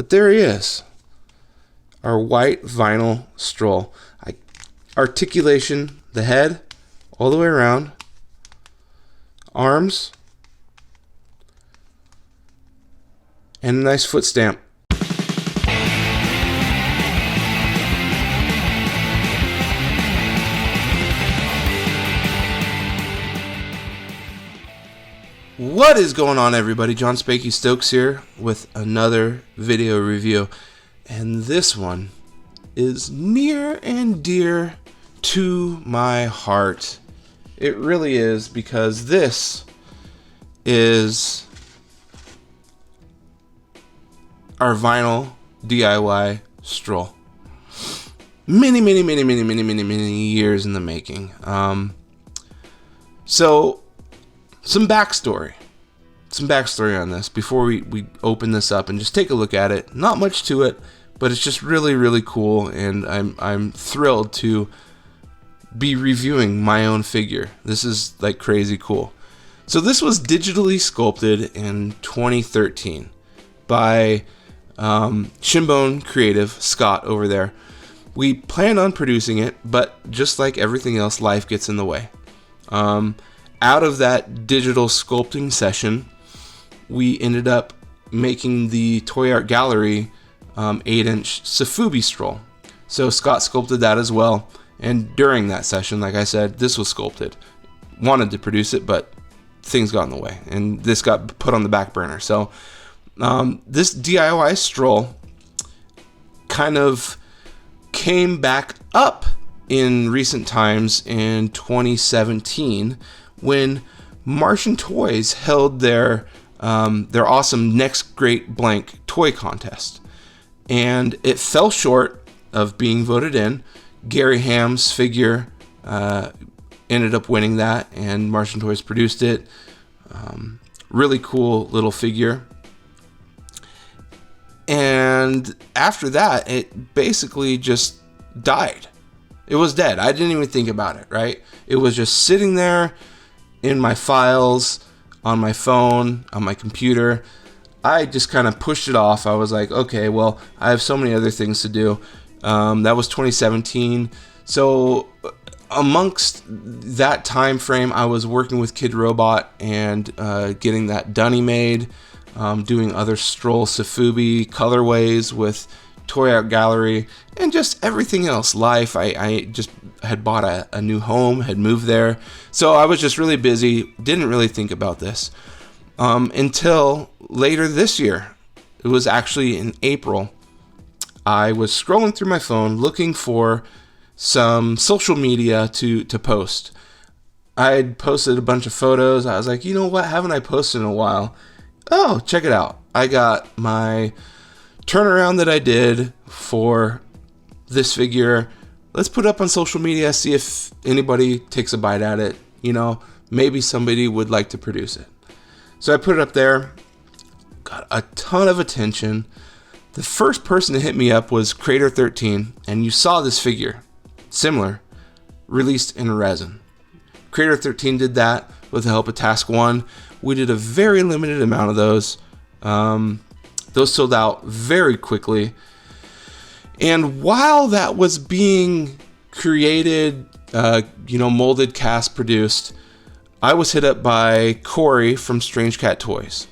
But there he is, our white vinyl Stroll. Articulation, the head, all the way around, arms, and a nice foot stamp. What is going on, everybody? John SpankyStokes here with another video review, and this one is near and dear to my heart. It really is, because this is our vinyl DIY Stroll. Many years in the making. So some backstory on this before we open this up and just take a look at it. Not much to it, but it's just really cool, and I'm thrilled to be reviewing my own figure. This is like crazy cool. So this was digitally sculpted in 2013 by Shinbone Creative, Scott over there. We planned on producing it, but just like everything else, life gets in the way. Out of that digital sculpting session, we ended up making the Toy Art Gallery 8-inch Sofubi Stroll. So Scott sculpted that as well, and during that session, like I said, this was sculpted. Wanted to produce it, but things got in the way, and this got put on the back burner. So this DIY Stroll kind of came back up in recent times in 2017 when Martian Toys held their awesome Next Great Blank toy contest, and it fell short of being voted in. Gary Ham's figure ended up winning that, and Martian Toys produced it. Really cool little figure. And after that, it basically just died. It was dead. I didn't even think about it, right? It was just sitting there in my files, on my phone, on my computer. I just kind of pushed it off. I was like, okay, well, I have so many other things to do. That was 2017. So amongst that time frame, I was working with Kid Robot and getting that dunny made, doing other Stroll Sofubi colorways with Toy Art Gallery, and just everything else. Life. I just had bought a new home, had moved there. So I was just really busy, didn't really think about this until later this year. It was actually in April. I was scrolling through my phone looking for some social media to post. I had posted a bunch of photos. I was like, you know what, haven't I posted in a while? Oh, check it out. I got my turnaround that I did for this figure. Let's put it up on social media, see if anybody takes a bite at it. You know, maybe somebody would like to produce it. So I put it up there, got a ton of attention. The first person to hit me up was Crater13, and you saw this figure, similar, released in resin. Crater13 did that with the help of Task 1. We did a very limited amount of those. Those sold out very quickly. And while that was being created, molded, cast, produced, I was hit up by Corey from Strangecat Toys.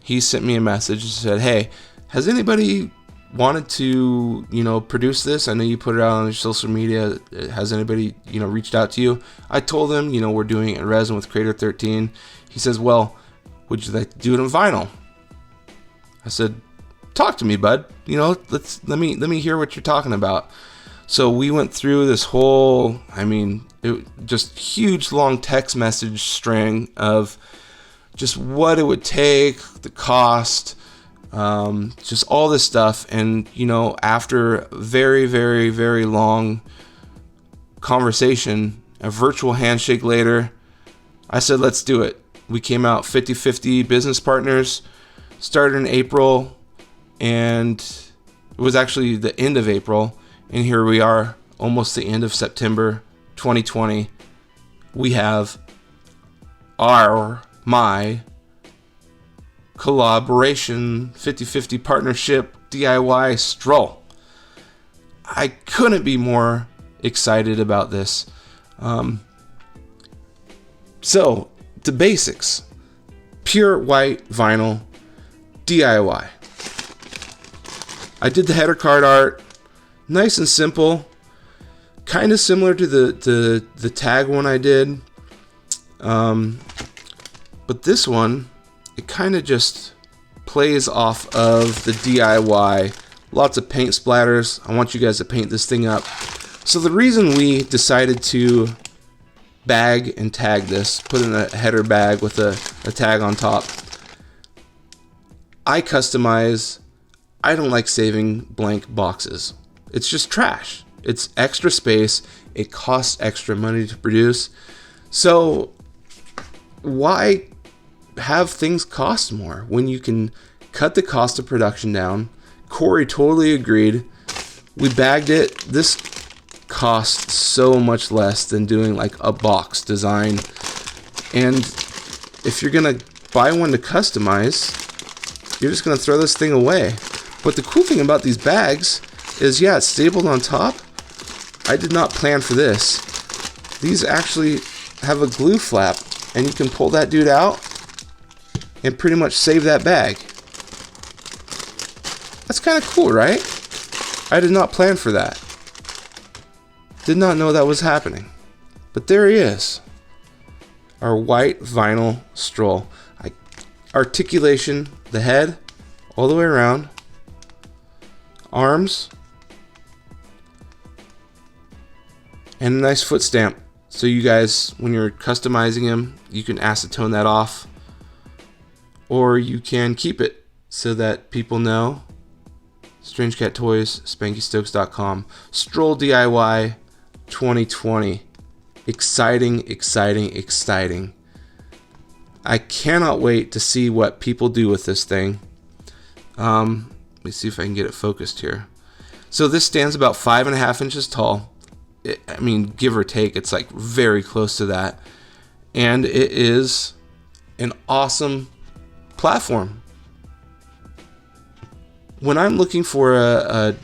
He sent me a message and said, hey, has anybody wanted to, produce this? I know you put it out on your social media. Has anybody, reached out to you? I told him, we're doing it in resin with Crater13. He says, well, would you like to do it in vinyl? I said, talk to me, bud. Let me hear what you're talking about. So we went through this whole, just huge long text message string of just what it would take, the cost, just all this stuff. And, after very, very, very long conversation, a virtual handshake later, I said, let's do it. We came out 50-50 business partners, started in April, and it was actually the end of April, and here we are, almost the end of September 2020. We have my collaboration, 50-50 partnership, DIY Stroll. I couldn't be more excited about this. So, the basics. Pure white vinyl, DIY. I did the header card art, nice and simple, kind of similar to the tag one I did. But this one, it kind of just plays off of the DIY. Lots of paint splatters. I want you guys to paint this thing up. So the reason we decided to bag and tag this, put in a header bag with a tag on top, I customize. I don't like saving blank boxes. It's just trash. It's extra space. It costs extra money to produce. So why have things cost more when you can cut the cost of production down? Corey totally agreed. We bagged it. This costs so much less than doing like a box design. And if you're gonna buy one to customize, you're just gonna throw this thing away. But the cool thing about these bags is, yeah, it's stapled on top. I did not plan for this. These actually have a glue flap, and you can pull that dude out and pretty much save that bag. That's kind of cool, right? I did not plan for that. Did not know that was happening. But there he is. Our white vinyl Stroll. Articulation, the head, all the way around. Arms. And a nice foot stamp. So you guys, when you're customizing him, you can acetone that off. Or you can keep it so that people know. Strangecat Toys, SpankyStokes.com. Stroll DIY 2020. Exciting, exciting, exciting. I cannot wait to see what people do with this thing. Let me see if I can get it focused here. So this stands about 5.5 inches tall. I mean, give or take, it's like very close to that. And it is an awesome platform. When I'm looking for a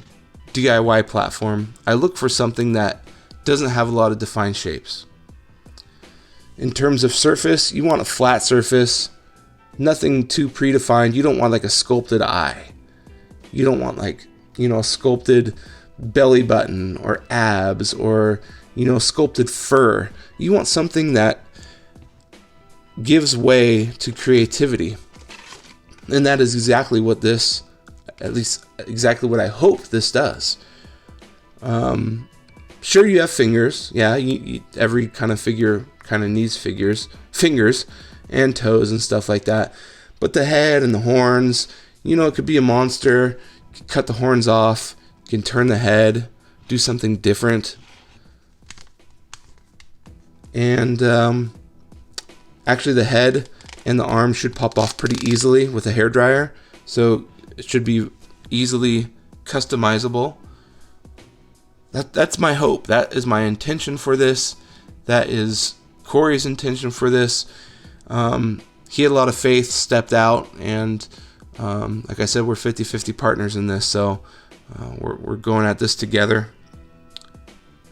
DIY platform, I look for something that doesn't have a lot of defined shapes. In terms of surface, you want a flat surface, nothing too predefined. You don't want like a sculpted eye. You don't want like, a sculpted belly button or abs or, sculpted fur. You want something that gives way to creativity. And that is exactly what this, at least exactly what I hope this does. Sure, you have fingers. Yeah, every kind of figure kind of needs fingers and toes and stuff like that. But the head and the horns, it could be a monster. You can cut the horns off. You can turn the head, do something different. And actually the head and the arm should pop off pretty easily with a hairdryer. So it should be easily customizable. That's my hope. That is my intention for this. That is Corey's intention for this. He had a lot of faith, stepped out, and like I said, we're 50-50 partners in this, so we're going at this together.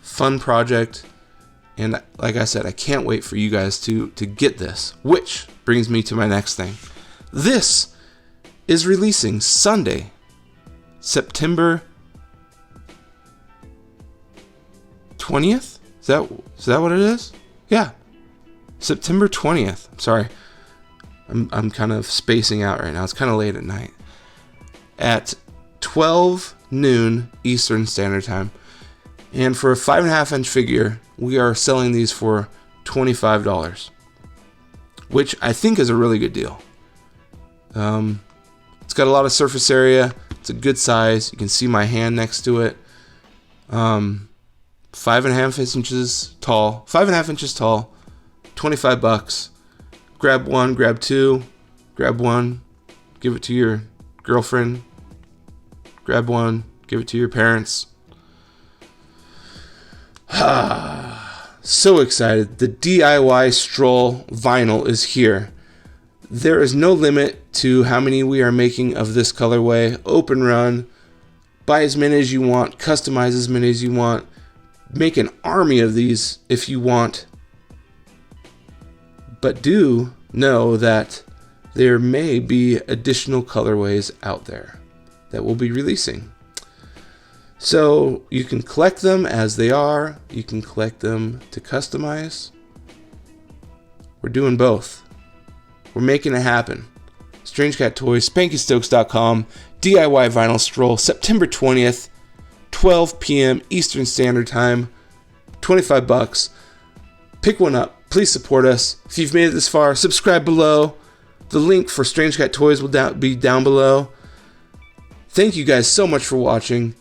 Fun project, and like I said, I can't wait for you guys to get this, which brings me to my next thing. This is releasing Sunday, September 20th? Is that what it is? Yeah. September 20th. Sorry. I'm kind of spacing out right now. It's kind of late at night. At 12 noon Eastern Standard Time. And for a 5.5 inch figure, we are selling these for $25. Which I think is a really good deal. It's got a lot of surface area. It's a good size. You can see my hand next to it. 5.5 inches tall. 5.5 inches tall. $25. Grab one, grab two, grab one, give it to your girlfriend. Grab one, give it to your parents. So excited. The DIY Stroll vinyl is here. There is no limit to how many we are making of this colorway. Open run. Buy as many as you want. Customize as many as you want. Make an army of these if you want. But do know that there may be additional colorways out there that we'll be releasing. So you can collect them as they are. You can collect them to customize. We're doing both. We're making it happen. Strangecat Toys, SpankyStokes.com, DIY Vinyl Stroll, September 20th, 12 p.m. Eastern Standard Time, $25. Pick one up. Please support us. If you've made it this far, subscribe below. The link for Strangecat Toys will be down below. Thank you guys so much for watching.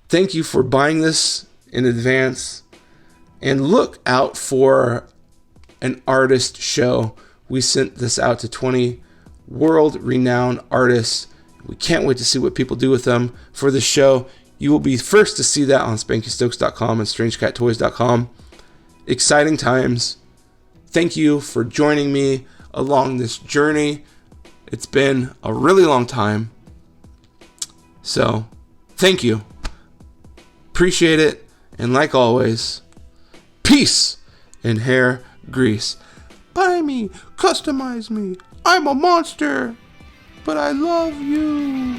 Thank you for buying this in advance. And look out for an artist show. We sent this out to 20 world-renowned artists. We can't wait to see what people do with them for the show. You will be first to see that on SpankyStokes.com and StrangeCatToys.com. Exciting times. Thank you for joining me along this journey. It's been a really long time. So, thank you. Appreciate it. And like always, peace and hair grease. Buy me, customize me. I'm a monster, but I love you.